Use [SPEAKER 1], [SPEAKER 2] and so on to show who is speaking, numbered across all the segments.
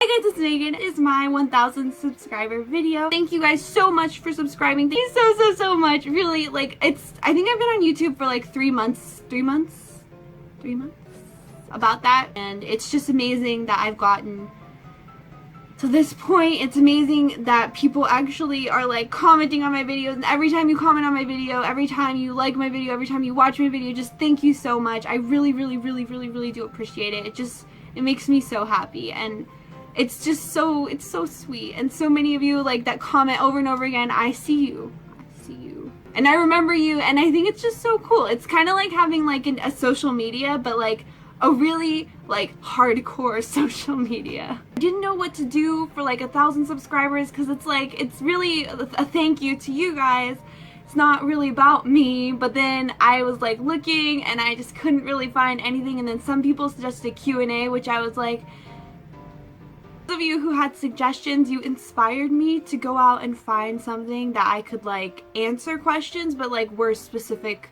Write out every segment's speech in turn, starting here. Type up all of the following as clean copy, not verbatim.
[SPEAKER 1] Hi guys, it's Megan. It is my 1,000 subscriber video. Thank you guys so much for subscribing. Thank you so much. Really, like, I think I've been on YouTube for like 3 months. 3 months? 3 months? About that. And it's just amazing that I've gotten to this point. It's amazing that people actually are like commenting on my videos, and every time you comment on my video, every time you like my video, every time you watch my video, just thank you so much. I really do appreciate it. It makes me so happy, and it's so sweet. And so many of you like that comment over and over again, I see you, and I remember you, and I think it's just so cool. It's kind of like having like a social media, but like a really like hardcore social media. I didn't know what to do for like 1,000 subscribers, because it's really a thank you to you guys. It's not really about me. But then I was like looking, and I just couldn't really find anything, and then some people suggested a Q&A, which I was like, those of you who had suggestions, you inspired me to go out and find something that I could like answer questions, but like were specific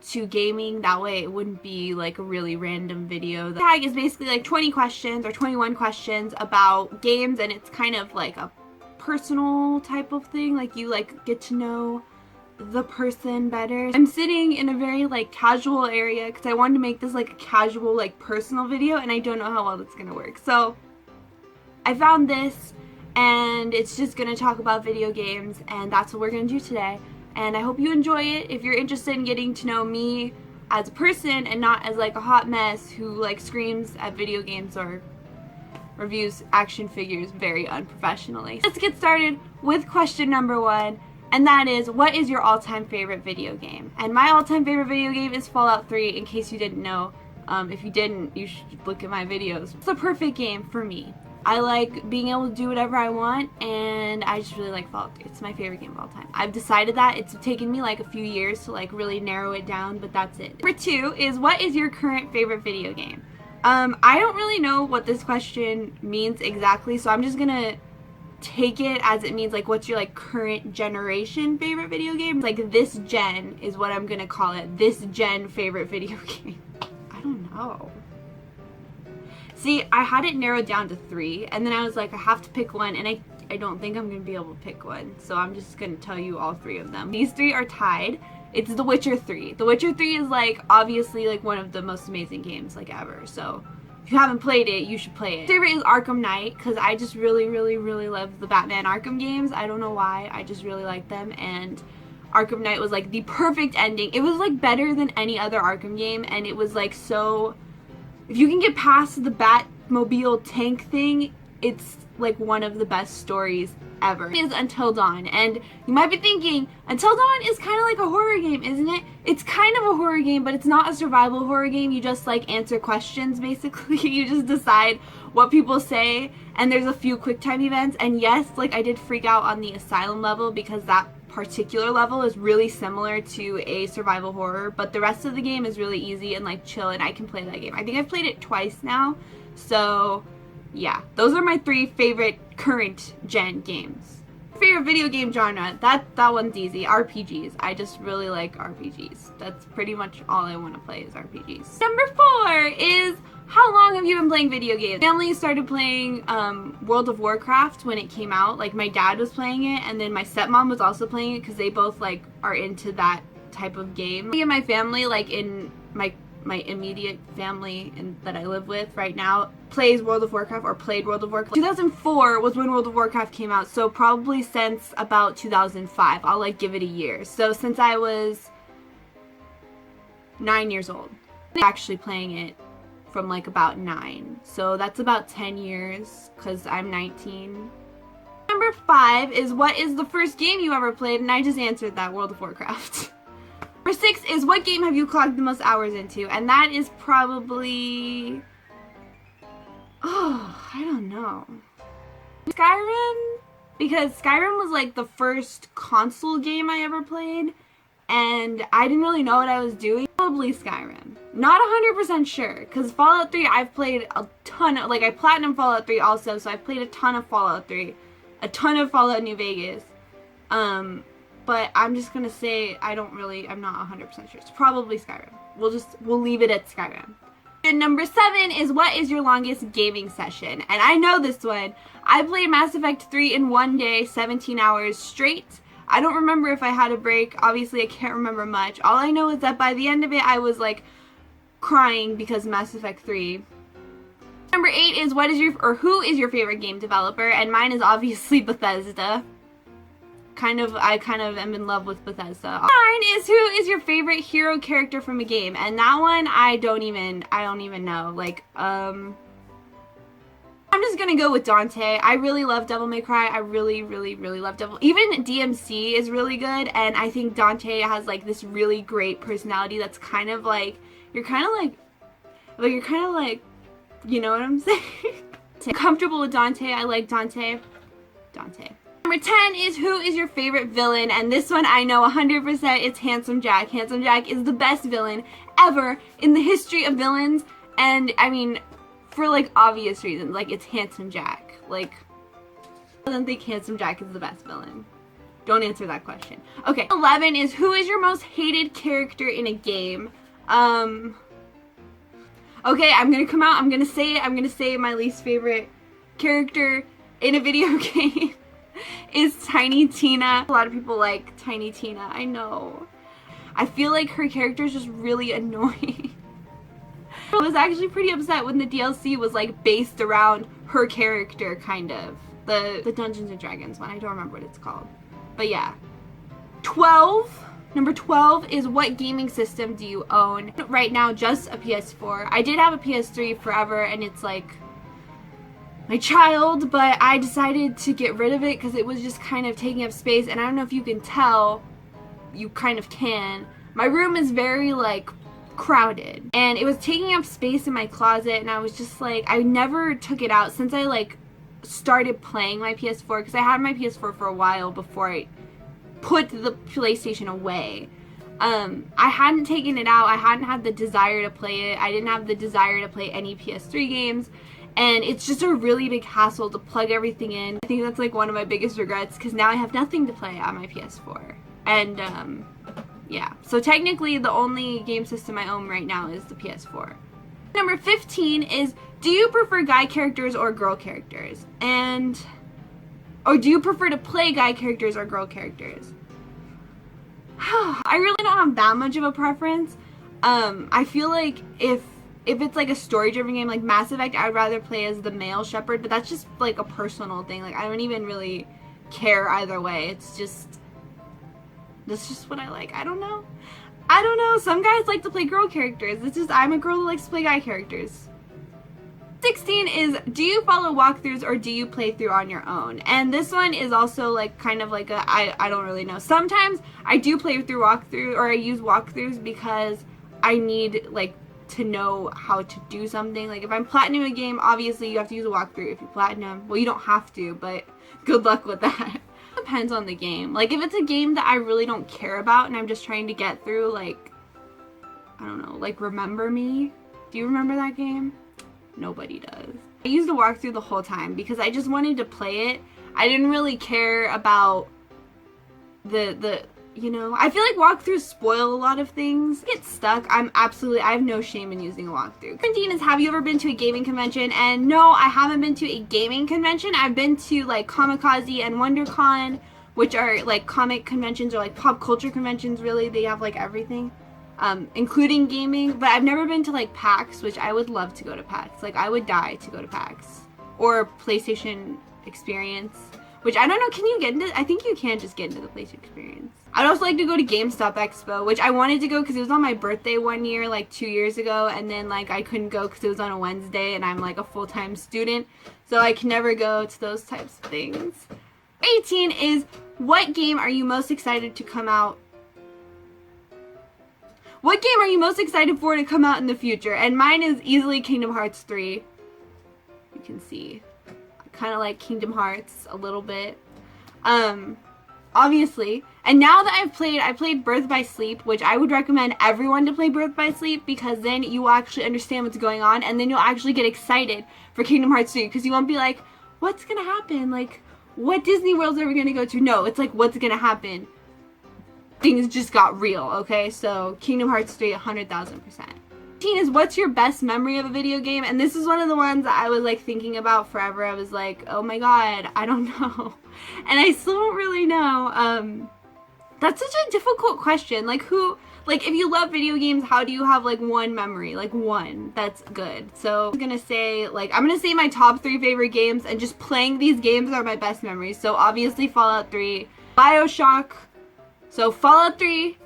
[SPEAKER 1] to gaming. That way it wouldn't be like a really random video. The tag is basically like 20 questions or 21 questions about games, and it's kind of like a personal type of thing. Like you like get to know the person better. I'm sitting in a very like casual area because I wanted to make this like a casual like personal video, and I don't know how well that's gonna work. So I found this, and it's just gonna talk about video games, and that's what we're gonna do today. And I hope you enjoy it. If you're interested in getting to know me as a person and not as like a hot mess who like screams at video games or reviews action figures very unprofessionally. Let's get started with question number 1, and that is, what is your all-time favorite video game? And my all-time favorite video game is Fallout 3, in case you didn't know. If you didn't, you should look at my videos. It's a perfect game for me. I like being able to do whatever I want, and I just really like Fallout 3. It's my favorite game of all time. I've decided that. It's taken me like a few years to like really narrow it down, but that's it. Number 2 is, what is your current favorite video game? I don't really know what this question means exactly, so I'm just gonna take it as it means like, what's your like current generation favorite video game? Like this gen is what I'm gonna call it. This gen favorite video game. I don't know. See, I had it narrowed down to 3, and then I was like, I have to pick one, and I don't think I'm going to be able to pick one, so I'm just going to tell you all 3 of them. These 3 are tied. It's The Witcher 3. The Witcher 3 is like, obviously, like one of the most amazing games like ever, so if you haven't played it, you should play it. My favorite is Arkham Knight, because I just really love the Batman Arkham games. I don't know why, I just really like them, and Arkham Knight was like the perfect ending. It was like better than any other Arkham game, and it was like so... If you can get past the Batmobile tank thing, it's like one of the best stories ever. It is Until Dawn, and you might be thinking, Until Dawn is kind of like a horror game, isn't it? It's kind of a horror game, but it's not a survival horror game. You just like answer questions, basically. You just decide what people say, and there's a few quick time events. And yes, like I did freak out on the asylum level, because that particular level is really similar to a survival horror, but the rest of the game is really easy and like chill, and I can play that game. I think I've played it twice now, so yeah, those are my 3 favorite current gen games. Favorite video game genre, that one's easy. RPGs. I just really like RPGs. That's pretty much all I want to play is RPGs. Number 4 is, how long have you been playing video games? My family started playing World of Warcraft when it came out. Like my dad was playing it, and then my stepmom was also playing it, because they both like are into that type of game. Me and my family, like in my immediate family that I live with right now, plays World of Warcraft or played World of Warcraft. 2004 was when World of Warcraft came out, so probably since about 2005. I'll like give it a year. So since I was 9 years old. I'm actually playing it from like about 9. So that's about 10 years, because I'm 19. Number 5 is, what is the first game you ever played? And I just answered that, World of Warcraft. Number 6 is, what game have you clocked the most hours into? And that is probably... oh, I don't know. Skyrim? Because Skyrim was like the first console game I ever played, and I didn't really know what I was doing. Probably Skyrim. Not 100% sure, because Fallout 3 I've played a ton of, like I platinum Fallout 3 also, so I've played a ton of Fallout 3. A ton of Fallout New Vegas. But I'm just gonna say I'm not 100% sure. It's probably Skyrim. We'll leave it at Skyrim. And number 7 is what is your longest gaming session? And I know this one. I played Mass Effect 3 in one day, 17 hours straight. I don't remember if I had a break. Obviously, I can't remember much. All I know is that by the end of it, I was like crying because Mass Effect 3. Number 8 is who is your favorite game developer? And mine is obviously Bethesda. I kind of am in love with Bethesda. 9 is who is your favorite hero character from a game? And that one I don't even know. Like, I'm just gonna go with Dante. I really love Devil May Cry. I really love even DMC is really good, and I think Dante has like this really great personality that's kind of like, you know what I'm saying? Comfortable with Dante. I like Dante. Number 10 is who is your favorite villain? And this one I know 100% it's Handsome Jack. Handsome Jack is the best villain ever in the history of villains. And I mean, for like obvious reasons, like it's Handsome Jack. Like, I don't think Handsome Jack is the best villain. Don't answer that question. Okay, 11 is who is your most hated character in a game? Okay, I'm gonna come out, I'm gonna say my least favorite character in a video game is Tiny Tina. A lot of people like Tiny Tina, I know. I feel like her character is just really annoying. I was actually pretty upset when the DLC was like based around her character, kind of. The Dungeons and Dragons one, I don't remember what it's called. But yeah. Number 12 is what gaming system do you own? Right now, just a PS4. I did have a PS3 forever, and it's like my child, but I decided to get rid of it because it was just kind of taking up space, and I don't know if you can tell, you kind of can. My room is very like crowded, and it was taking up space in my closet, and I was just like, I never took it out since I like started playing my PS4, because I had my PS4 for a while before I put the PlayStation away. I hadn't taken it out. I hadn't had the desire to play it. I didn't have the desire to play any PS3 games, and it's just a really big hassle to plug everything in. I think that's like one of my biggest regrets, because now I have nothing to play on my PS4. And yeah, so technically the only game system I own right now is the PS4. Number 15 is, do you prefer guy characters or girl characters? Or do you prefer to play guy characters or girl characters? I really don't have that much of a preference. I feel like if it's like a story-driven game like Mass Effect, I would rather play as the male Shepard, but that's just like a personal thing. Like, I don't even really care either way. That's just what I like. I don't know. Some guys like to play girl characters. It's just, I'm a girl who likes to play guy characters. 16 is, do you follow walkthroughs or do you play through on your own? And this one is also like kind of like a, I don't really know. Sometimes I do play through walkthrough, or I use walkthroughs because I need like to know how to do something. Like if I'm platinum a game, obviously you have to use a walkthrough. If you platinum, well, you don't have to, but good luck with that. Depends on the game. Like if it's a game that I really don't care about and I'm just trying to get through, like, I don't know, like Remember Me. Do you remember that game? Nobody does. I used a walkthrough the whole time because I just wanted to play it. I didn't really care about the you know, I feel like walkthroughs spoil a lot of things. Get stuck. I have no shame in using a walkthrough. 17 is, have you ever been to a gaming convention? And no, I haven't been to a gaming convention. I've been to like Kamikaze and WonderCon, which are like comic conventions or like pop culture conventions, really. They have like everything, including gaming. But I've never been to like PAX, which I would love to go to PAX. Like I would die to go to PAX. Or PlayStation Experience, which I don't know, can you get into? I think you can just get into the PlayStation Experience. I'd also like to go to GameStop Expo, which I wanted to go because it was on my birthday one year, like 2 years ago, and then like I couldn't go because it was on a Wednesday and I'm like a full-time student, so I can never go to those types of things. 18 is, what game are you most excited to come out? What game are you most excited for to come out in the future? And mine is easily Kingdom Hearts 3. You can see. I kind of like Kingdom Hearts a little bit. Obviously. And now that I played Birth by Sleep, which I would recommend everyone to play Birth by Sleep, because then you will actually understand what's going on, and then you'll actually get excited for Kingdom Hearts 3, because you won't be like, what's gonna happen? Like, what Disney Worlds are we gonna go to? No, it's like, what's gonna happen? Things just got real, okay? So, Kingdom Hearts 3, 100,000%. Is what's your best memory of a video game? And this is one of the ones that I was like thinking about forever. I was like, oh my god, I don't know. And I still don't really know. That's such a difficult question. Like if you love video games, how do you have like one memory? Like one that's good. So I'm gonna say my top 3 favorite games, and just playing these games are my best memories. So obviously Fallout 3, BioShock. So Fallout 3,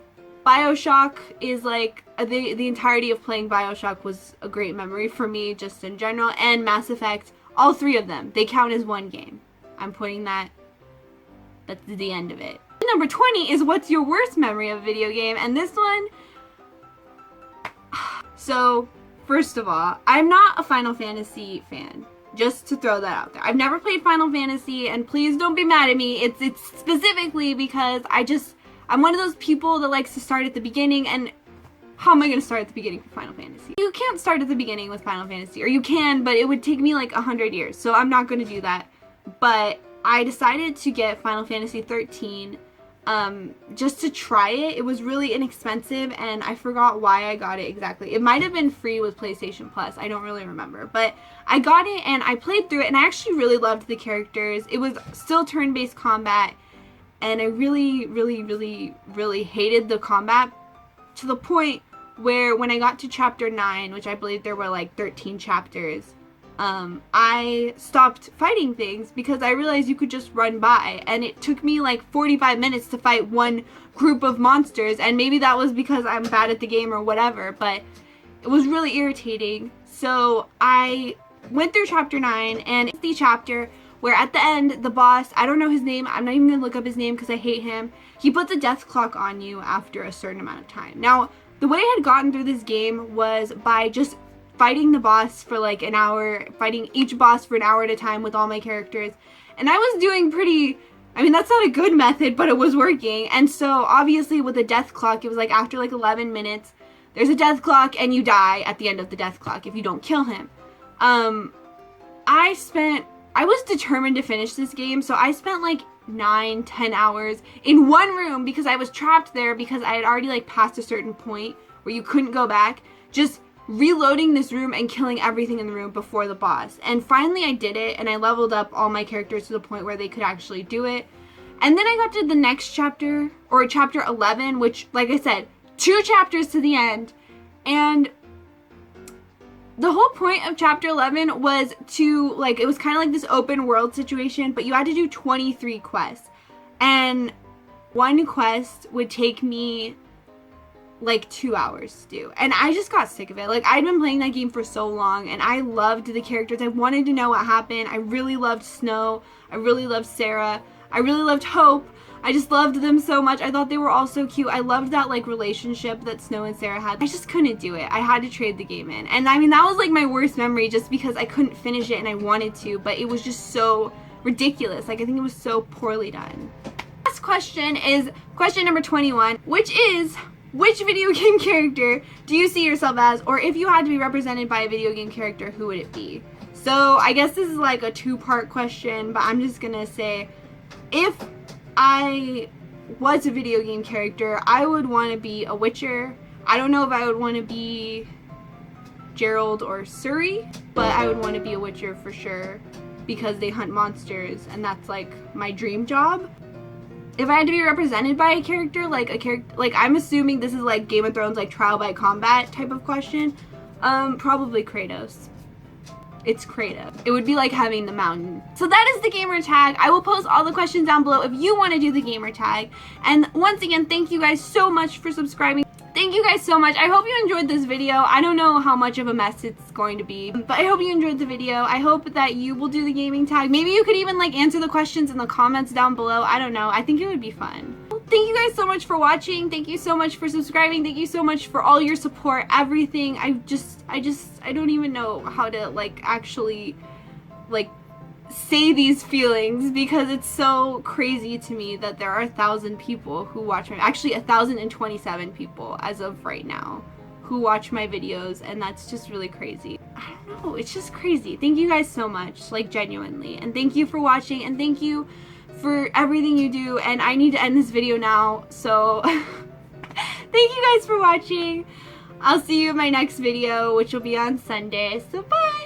[SPEAKER 1] BioShock is like the entirety of playing BioShock was a great memory for me just in general, and Mass Effect, all 3 of them, they count as one game. I'm putting that's the end of it. Number 20 is what's your worst memory of a video game, and this one, so first of all, I'm not a Final Fantasy fan. Just to throw that out there. I've never played Final Fantasy, and please don't be mad at me. It's specifically because I'm one of those people that likes to start at the beginning, and how am I going to start at the beginning for Final Fantasy? You can't start at the beginning with Final Fantasy, or you can, but it would take me like 100 years, so I'm not going to do that. But I decided to get Final Fantasy 13 just to try it. It was really inexpensive, and I forgot why I got it exactly. It might have been free with PlayStation Plus. I don't really remember, but I got it and I played through it, and I actually really loved the characters. It was still turn-based combat, and I really, really, really, really hated the combat to the point where when I got to chapter 9, which I believe there were like 13 chapters, I stopped fighting things because I realized you could just run by, and it took me like 45 minutes to fight one group of monsters, and maybe that was because I'm bad at the game or whatever, but it was really irritating. So I went through chapter 9, and it's the chapter where at the end, the boss, I don't know his name, I'm not even gonna look up his name because I hate him, he puts a death clock on you after a certain amount of time. Now, the way I had gotten through this game was by just fighting the boss for like an hour, fighting each boss for an hour at a time with all my characters. And I was doing that's not a good method, but it was working. And so obviously with a death clock, it was like after like 11 minutes, there's a death clock and you die at the end of the death clock if you don't kill him. I was determined to finish this game, so I spent like 9-10 hours in one room because I was trapped there because I had already like passed a certain point where you couldn't go back, just reloading this room and killing everything in the room before the boss. And finally I did it, and I leveled up all my characters to the point where they could actually do it. And then I got to the next chapter, or chapter 11, which, like I said, 2 chapters to the end, and the whole point of chapter 11 was to, like, it was kind of like this open world situation, but you had to do 23 quests, and one quest would take me like 2 hours to do, and I just got sick of it. Like, I'd been playing that game for so long, and I loved the characters. I wanted to know what happened. I really loved Snow. I really loved Sarah. I really loved Hope. I just loved them so much. I thought they were all so cute. I loved that like relationship that Snow and Sarah had. I just couldn't do it. I had to trade the game in. And I mean, that was like my worst memory just because I couldn't finish it and I wanted to, but it was just so ridiculous. Like, I think it was so poorly done. Last question is question number 21, which is, which video game character do you see yourself as, or if you had to be represented by a video game character, who would it be? So I guess this is like a 2-part question, but I'm just gonna say, if I was a video game character, I would want to be a Witcher. I don't know if I would want to be Gerald or Suri, but I would want to be a Witcher for sure because they hunt monsters and that's like my dream job. If I had to be represented by a character, like I'm assuming this is like Game of Thrones, like trial by combat type of question, probably Kratos. It's Kratos. It would be like having the mountain. So that is the gamer tag. I will post all the questions down below if you want to do the gamer tag. And once again, thank you guys so much for subscribing. Thank you guys so much. I hope you enjoyed this video. I don't know how much of a mess it's going to be, but I hope you enjoyed the video. I hope that you will do the gaming tag. Maybe you could even like answer the questions in the comments down below. I don't know. I think it would be fun. Thank you guys so much for watching. Thank you so much for subscribing. Thank you so much for all your support, everything. I don't even know how to like actually like say these feelings because it's so crazy to me that there are 1,000 people who watch my, actually 1,027 people as of right now who watch my videos, and that's just really crazy. I don't know, it's just crazy. Thank you guys so much, like genuinely, and thank you for watching, and thank you for everything you do. And I need to end this video now, so thank you guys for watching. I'll see you in my next video, which will be on Sunday. So bye!